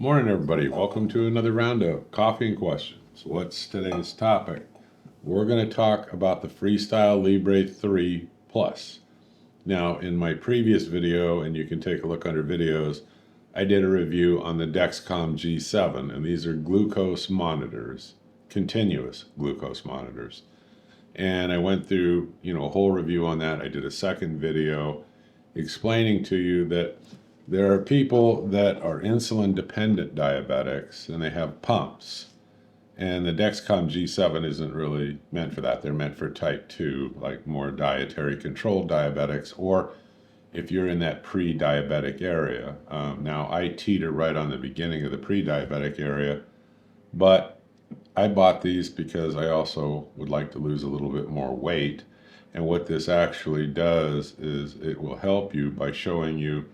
Morning, everybody. Welcome to another round of Coffee and Questions. What's today's topic? We're going to talk about the Freestyle Libre 3 Plus. Now, in my previous video, and you can take a look under videos, I did a review on the Dexcom G7, and these are glucose monitors, continuous glucose monitors. And I went through, a whole review on that. I did a second video explaining to you that there are people that are insulin dependent diabetics and they have pumps. And the Dexcom G7 isn't really meant for that. They're meant for type 2, like more dietary controlled diabetics, or if you're in that pre-diabetic area. Now, I teeter right on the beginning of the pre-diabetic area, but I bought these because I also would like to lose a little bit more weight. And what this actually does is it will help you by showing you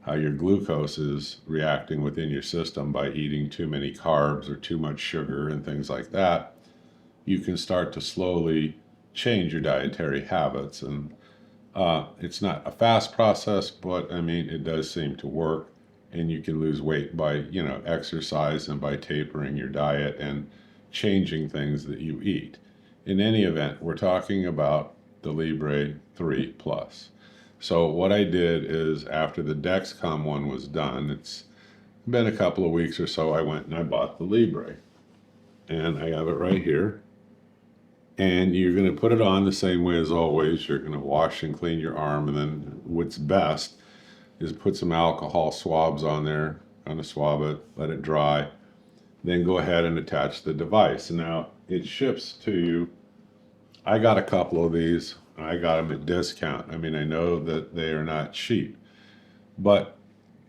how your glucose is reacting within your system by eating too many carbs or too much sugar and things like that. You can start to slowly change your dietary habits. And it's not a fast process, but I mean, it does seem to work. And you can lose weight by, exercise and by tapering your diet and changing things that you eat. In any event, we're talking about the Libre 3 Plus. So what I did is after the Dexcom one was done, it's been a couple of weeks or so, I went and I bought the Libre. And I have it right here. And you're going to put it on the same way as always. You're going to wash and clean your arm. And then what's best is put some alcohol swabs on there, kind of swab it, let it dry. Then go ahead and attach the device. Now, it ships to you. I got a couple of these. I got them at discount. I mean, I know that they are not cheap, but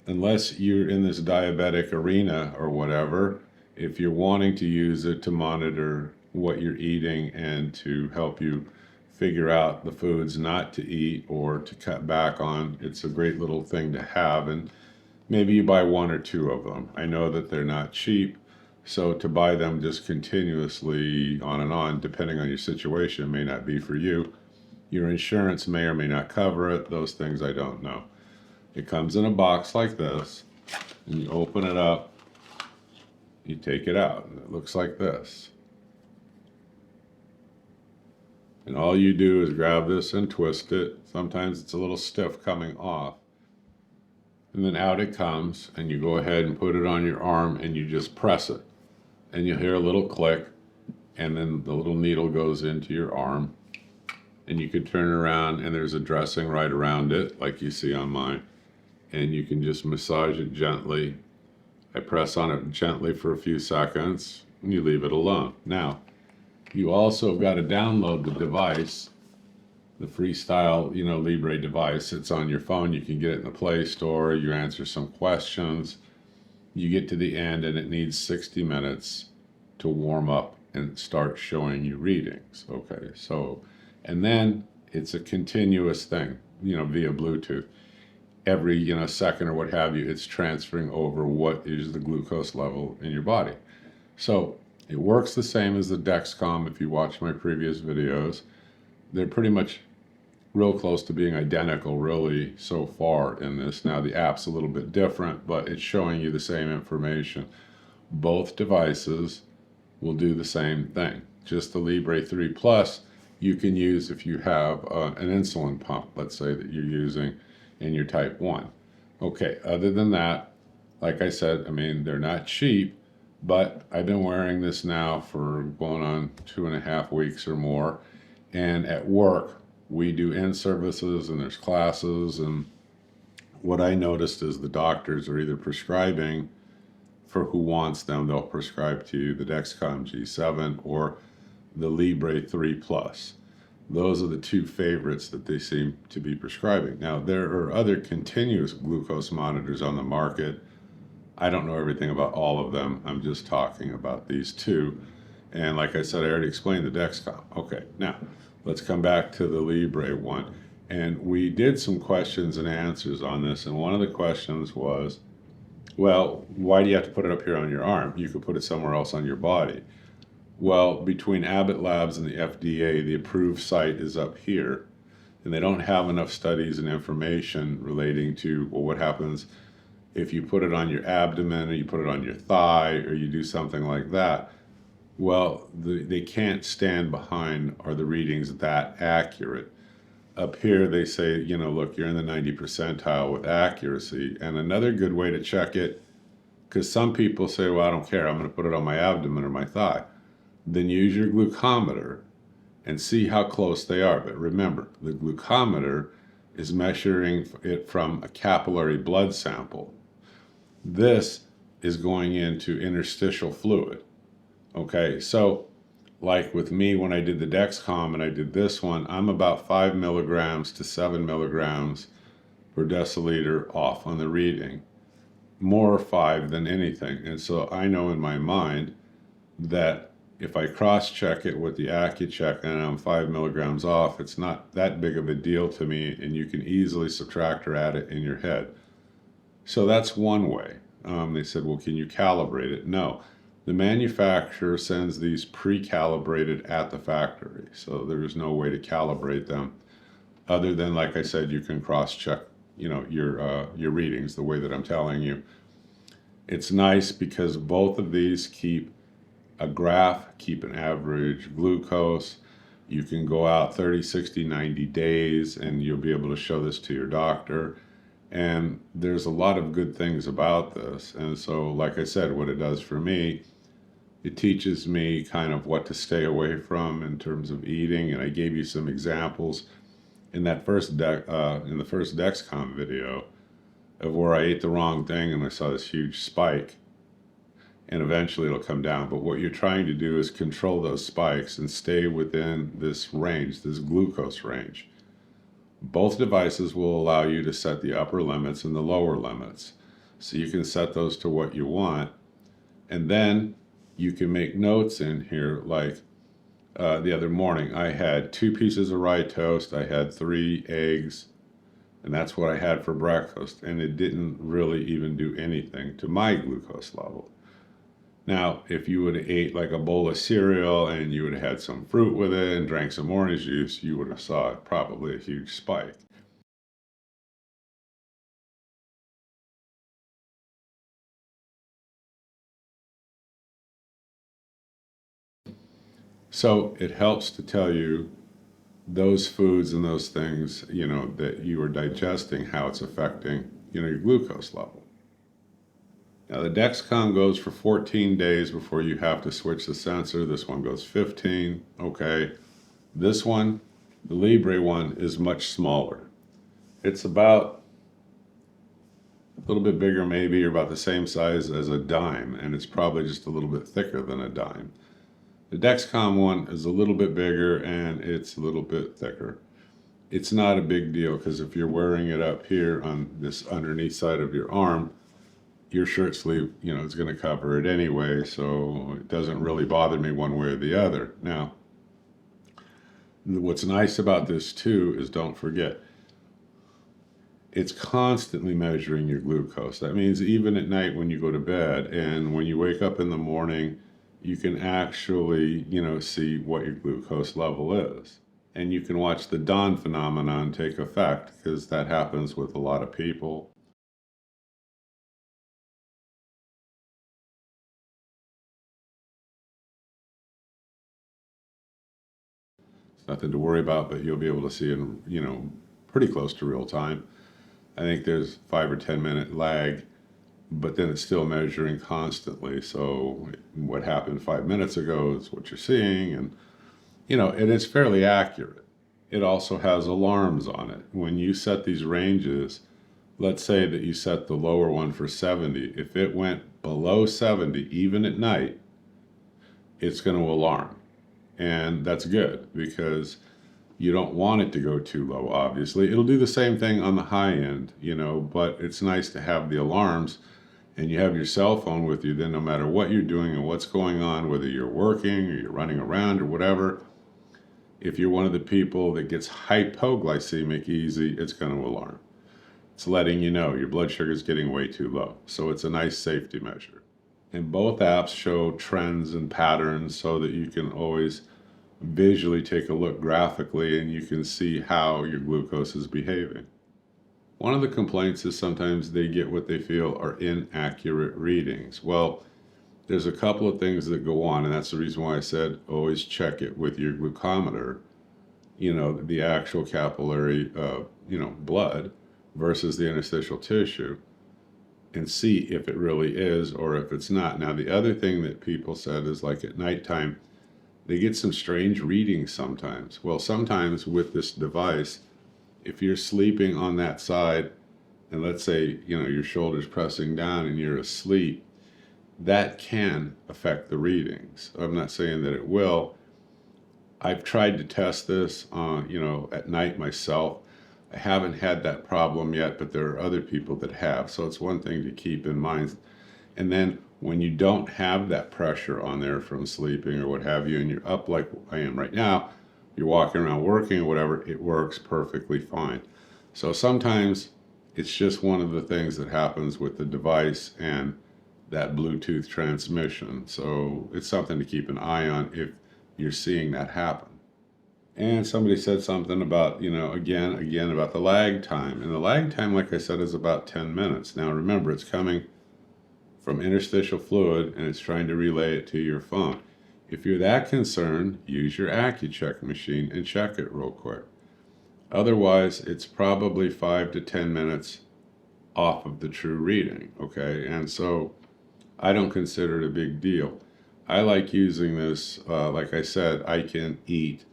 unless you're in this diabetic arena or whatever, if you're wanting to use it to monitor what you're eating and to help you figure out the foods not to eat or to cut back on, it's a great little thing to have. And maybe you buy one or two of them. I know that they're not cheap. So to buy them just continuously on and on, depending on your situation, may not be for you. Your insurance may or may not cover it. Those things I don't know. It comes in a box like this, and you open it up, you take it out, and it looks like this. And all you do is grab this and twist it. Sometimes it's a little stiff coming off. And then out it comes, and you go ahead and put it on your arm, and you just press it. And you'll hear a little click, and then the little needle goes into your arm. And you can turn around, and there's a dressing right around it, like you see on mine. And you can just massage it gently. I press on it gently for a few seconds, and you leave it alone. Now, you also have got to download the device, the Freestyle, Libre device. It's on your phone. You can get it in the Play Store. You answer some questions. You get to the end, and it needs 60 minutes to warm up and start showing you readings. Okay, so, and then it's a continuous thing, via Bluetooth. Every, second or what have you, it's transferring over what is the glucose level in your body. So it works the same as the Dexcom. If you watch my previous videos, they're pretty much real close to being identical really so far in this. Now the app's a little bit different, but it's showing you the same information. Both devices will do the same thing. Just the Libre 3 Plus you can use if you have an insulin pump, let's say that you're using in your type 1. Okay, other than that, like I said, I mean, they're not cheap, but I've been wearing this now for going on 2.5 weeks or more. And at work, we do in-services and there's classes. And what I noticed is the doctors are either prescribing for who wants them. They'll prescribe to you the Dexcom G7 or the Libre 3 Plus. Those are the two favorites that they seem to be prescribing. Now, there are other continuous glucose monitors on the market. I don't know everything about all of them. I'm just talking about these two. And like I said, I already explained the Dexcom. Okay, now let's come back to the Libre one. And we did some questions and answers on this. And one of the questions was, well, why do you have to put it up here on your arm? You could put it somewhere else on your body. Well, between Abbott Labs and the FDA, the approved site is up here. And they don't have enough studies and information relating to, well, what happens If you put it on your abdomen or you put it on your thigh or you do something like that, well, they can't stand behind are the readings that accurate. Up here, they say, look, you're in the 90 percentile with accuracy. And another good way to check it, because some people say, well, I don't care, I'm going to put it on my abdomen or my thigh. Then use your glucometer and see how close they are. But remember, the glucometer is measuring it from a capillary blood sample. This is going into interstitial fluid. Okay, so like with me, when I did the Dexcom and I did this one, I'm about 5 milligrams to 7 milligrams per deciliter off on the reading, more 5 than anything. And so I know in my mind that if I cross-check it with the AccuCheck and I'm 5 milligrams off, it's not that big of a deal to me, and you can easily subtract or add it in your head. So that's one way. They said, well, can you calibrate it? No. The manufacturer sends these pre-calibrated at the factory, so there's no way to calibrate them other than, like I said, you can cross-check, your readings the way that I'm telling you. It's nice because both of these keep a graph, keep an average glucose. You can go out 30, 60, 90 days and you'll be able to show this to your doctor. And there's a lot of good things about this. And so, like I said, what it does for me, it teaches me kind of what to stay away from in terms of eating. And I gave you some examples in that first in the first Dexcom video of where I ate the wrong thing and I saw this huge spike. And eventually it'll come down. But what you're trying to do is control those spikes and stay within this range, this glucose range. Both devices will allow you to set the upper limits and the lower limits. So you can set those to what you want. And then you can make notes in here, like the other morning, I had 2 pieces of rye toast, I had 3 eggs, and that's what I had for breakfast. And it didn't really even do anything to my glucose level. Now, if you would have ate like a bowl of cereal and you would have had some fruit with it and drank some orange juice, you would have saw probably a huge spike. So it helps to tell you those foods and those things, that you are digesting, how it's affecting, your glucose level. Now the Dexcom goes for 14 days before you have to switch the sensor. This one goes 15, okay. This one, the Libre one, is much smaller. It's about a little bit bigger maybe, or about the same size as a dime, and it's probably just a little bit thicker than a dime. The Dexcom one is a little bit bigger and it's a little bit thicker. It's not a big deal because if you're wearing it up here on this underneath side of your arm, your shirt sleeve, is going to cover it anyway, so it doesn't really bother me one way or the other. Now, what's nice about this too is, don't forget, it's constantly measuring your glucose. That means even at night when you go to bed and when you wake up in the morning, you can actually, see what your glucose level is. And you can watch the dawn phenomenon take effect, because that happens with a lot of people. It's nothing to worry about, but you'll be able to see it, pretty close to real time. I think there's 5 or 10 minute lag, but then it's still measuring constantly. So what happened 5 minutes ago is what you're seeing, and and it's fairly accurate. It also has alarms on it. When you set these ranges, let's say that you set the lower one for 70. If it went below 70, even at night, it's going to alarm. And that's good because you don't want it to go too low, obviously. It'll do the same thing on the high end, but it's nice to have the alarms, and you have your cell phone with you. Then no matter what you're doing and what's going on, whether you're working or you're running around or whatever, if you're one of the people that gets hypoglycemic easy, it's going to alarm. It's letting you know your blood sugar is getting way too low. So it's a nice safety measure. And both apps show trends and patterns so that you can always visually take a look graphically and you can see how your glucose is behaving. One of the complaints is sometimes they get what they feel are inaccurate readings. Well, there's a couple of things that go on, and that's the reason why I said always check it with your glucometer, the actual capillary, blood versus the interstitial tissue, and see if it really is or if it's not. Now, the other thing that people said is like at nighttime, they get some strange readings sometimes. Well, sometimes with this device, if you're sleeping on that side, and let's say, your shoulder's pressing down and you're asleep, that can affect the readings. I'm not saying that it will. I've tried to test this, at night myself. I haven't had that problem yet, but there are other people that have. So it's one thing to keep in mind. And then when you don't have that pressure on there from sleeping or what have you, and you're up like I am right now, you're walking around working or whatever, it works perfectly fine. So sometimes it's just one of the things that happens with the device and that Bluetooth transmission. So it's something to keep an eye on if you're seeing that happen. And somebody said something about, again about the lag time. And the lag time, like I said, is about 10 minutes. Now remember, it's coming from interstitial fluid and it's trying to relay it to your phone. If you're that concerned, use your AccuCheck machine and check it real quick. Otherwise, it's probably 5 to 10 minutes off of the true reading, okay? And so I don't consider it a big deal. I like using this, like I said, I can eat.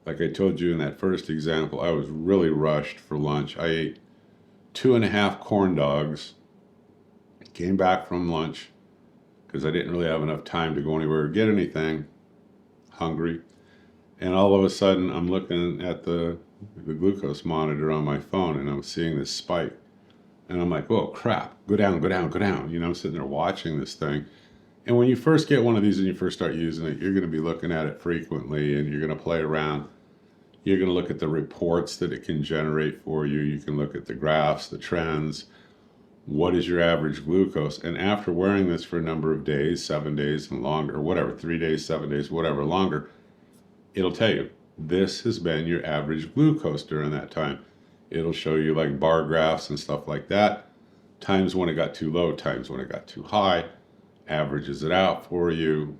Like I told you in that first example, I was really rushed for lunch. I ate 2.5 corn dogs, came back from lunch, because I didn't really have enough time to go anywhere or get anything, hungry. And all of a sudden, I'm looking at the glucose monitor on my phone, and I'm seeing this spike. And I'm like, oh, crap, go down, go down, go down. I'm sitting there watching this thing. And when you first get one of these and you first start using it, you're going to be looking at it frequently, and you're going to play around. You're going to look at the reports that it can generate for you. You can look at the graphs, the trends. What is your average glucose? And after wearing this for a number of days, 7 days and longer, or whatever, 3 days, 7 days, whatever, longer, it'll tell you, this has been your average glucose during that time. It'll show you like bar graphs and stuff like that. Times when it got too low, times when it got too high, averages it out for you.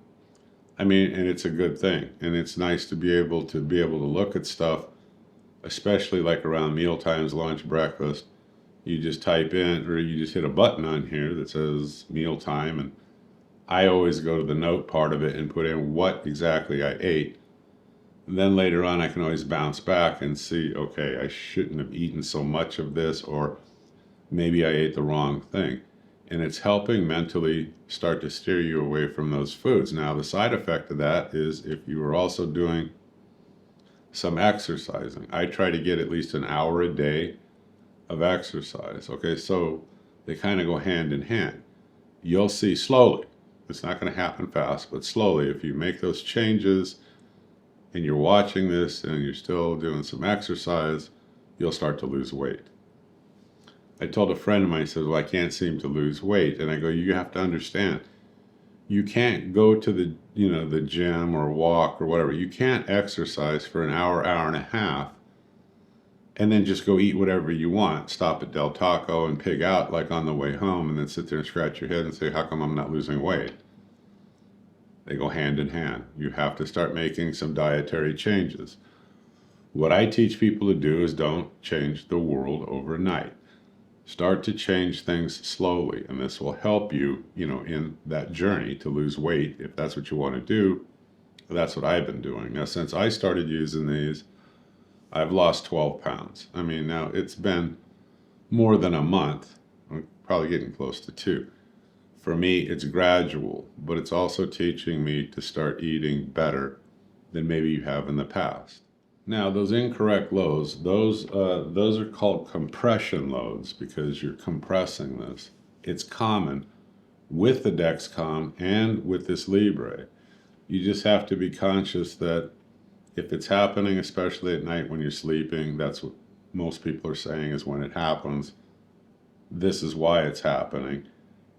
And it's a good thing. And it's nice to be able to look at stuff, especially like around meal times, lunch, breakfast. You just type in, or you just hit a button on here that says mealtime, and I always go to the note part of it and put in what exactly I ate. And then later on, I can always bounce back and see, okay, I shouldn't have eaten so much of this, or maybe I ate the wrong thing. And it's helping mentally start to steer you away from those foods. Now, the side effect of that is if you are also doing some exercising. I try to get at least an hour a day of exercise. Okay, so they kind of go hand in hand. You'll see slowly. It's not going to happen fast, but slowly, if you make those changes and you're watching this and you're still doing some exercise, you'll start to lose weight. I told a friend of mine, he says, well, I can't seem to lose weight. And I go, you have to understand, you can't go to the gym or walk or whatever. You can't exercise for an hour, hour and a half, and then just go eat whatever you want. Stop at Del Taco and pig out like on the way home, and then sit there and scratch your head and say, how come I'm not losing weight? They go hand in hand. You have to start making some dietary changes. What I teach people to do is don't change the world overnight. Start to change things slowly, and this will help you, in that journey to lose weight. If that's what you want to do, that's what I've been doing. Now, since I started using these, I've lost 12 pounds. Now it's been more than a month. I'm probably getting close to 2. For me, it's gradual, but it's also teaching me to start eating better than maybe you have in the past. Now, those incorrect loads, those are called compression loads because you're compressing this. It's common with the Dexcom and with this Libre. You just have to be conscious that if it's happening, especially at night when you're sleeping, that's what most people are saying is when it happens, this is why it's happening.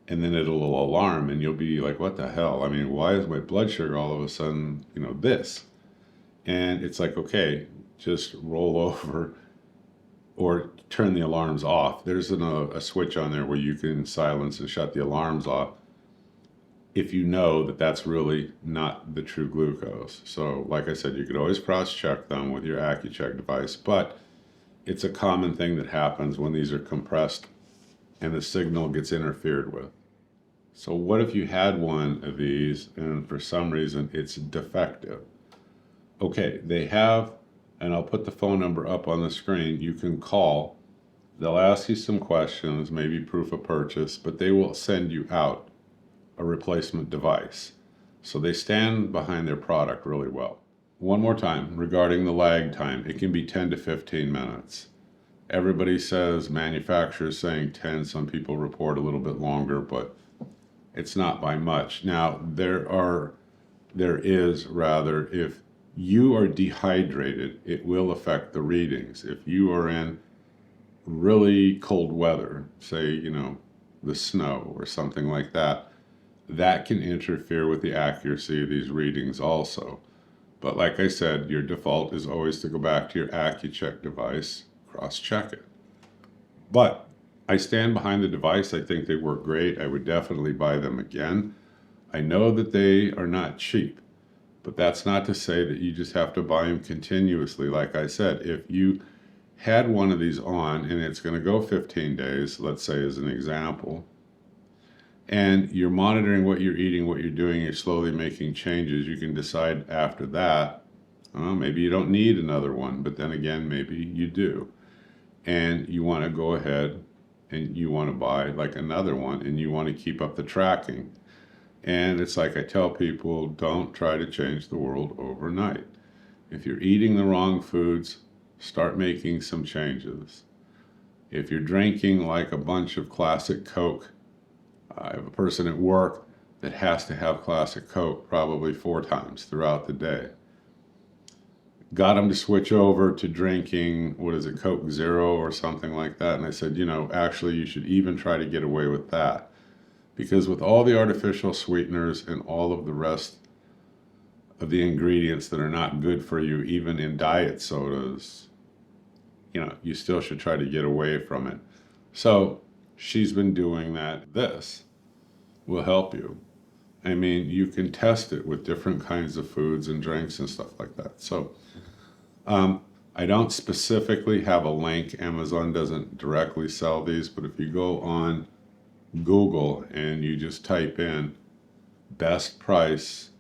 And then it'll alarm and you'll be like, what the hell? Why is my blood sugar all of a sudden, this? And it's like, okay, just roll over or turn the alarms off. There's a switch on there where you can silence and shut the alarms off if you know that that's really not the true glucose. So like I said, you could always cross-check them with your AccuCheck device, but it's a common thing that happens when these are compressed and the signal gets interfered with. So what if you had one of these and for some reason it's defective? Okay, they have, and I'll put the phone number up on the screen, you can call. They'll ask you some questions, maybe proof of purchase, but they will send you out a replacement device. So they stand behind their product really well. One more time regarding the lag time, it can be 10 to 15 minutes. Everybody says, manufacturers saying 10, some people report a little bit longer, but it's not by much. Now, if you are dehydrated, it will affect the readings. If you are in really cold weather, say, the snow or something like that, that can interfere with the accuracy of these readings also. But like I said, your default is always to go back to your AccuCheck device, cross-check it. But I stand behind the device. I think they work great. I would definitely buy them again. I know that they are not cheap, but that's not to say that you just have to buy them continuously. Like I said, if you had one of these on and it's going to go 15 days, let's say as an example, and you're monitoring what you're eating, what you're doing, you're slowly making changes, you can decide after that, maybe you don't need another one, but then again, maybe you do. And you want to go ahead and you want to buy like another one and you want to keep up the tracking. And it's like I tell people, don't try to change the world overnight. If you're eating the wrong foods, start making some changes. If you're drinking like a bunch of classic Coke, I have a person at work that has to have classic Coke probably 4 times throughout the day. Got him to switch over to drinking, Coke Zero or something like that. And I said, actually you should even try to get away with that. Because with all the artificial sweeteners and all of the rest of the ingredients that are not good for you, even in diet sodas, you still should try to get away from it. So she's been doing that. This will help you. I mean, you can test it with different kinds of foods and drinks and stuff like that. So I don't specifically have a link. Amazon doesn't directly sell these, but if you go on Google and you just type in best price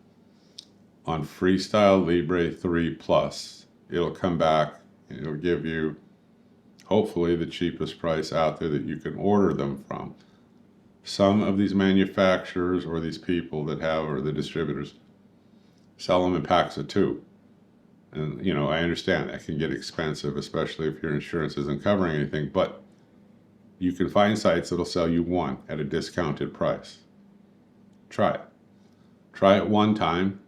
on Freestyle Libre 3 Plus, it'll come back and it'll give you hopefully the cheapest price out there that you can order them from. Some of these manufacturers or these people that have, or the distributors, sell them in packs of 2. And, I understand that can get expensive, especially if your insurance isn't covering anything, but you can find sites that'll sell you 1 at a discounted price. Try it. Try it one time,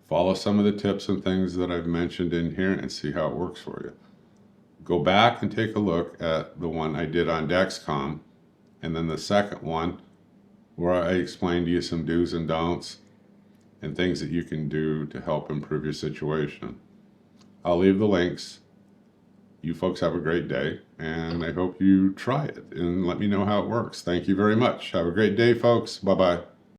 follow some of the tips and things that I've mentioned in here and see how it works for you. Go back and take a look at the one I did on Dexcom, and then the second one where I explained to you some do's and don'ts and things that you can do to help improve your situation. I'll leave the links. You folks have a great day, and I hope you try it and let me know how it works. Thank you very much. Have a great day, folks. Bye-bye.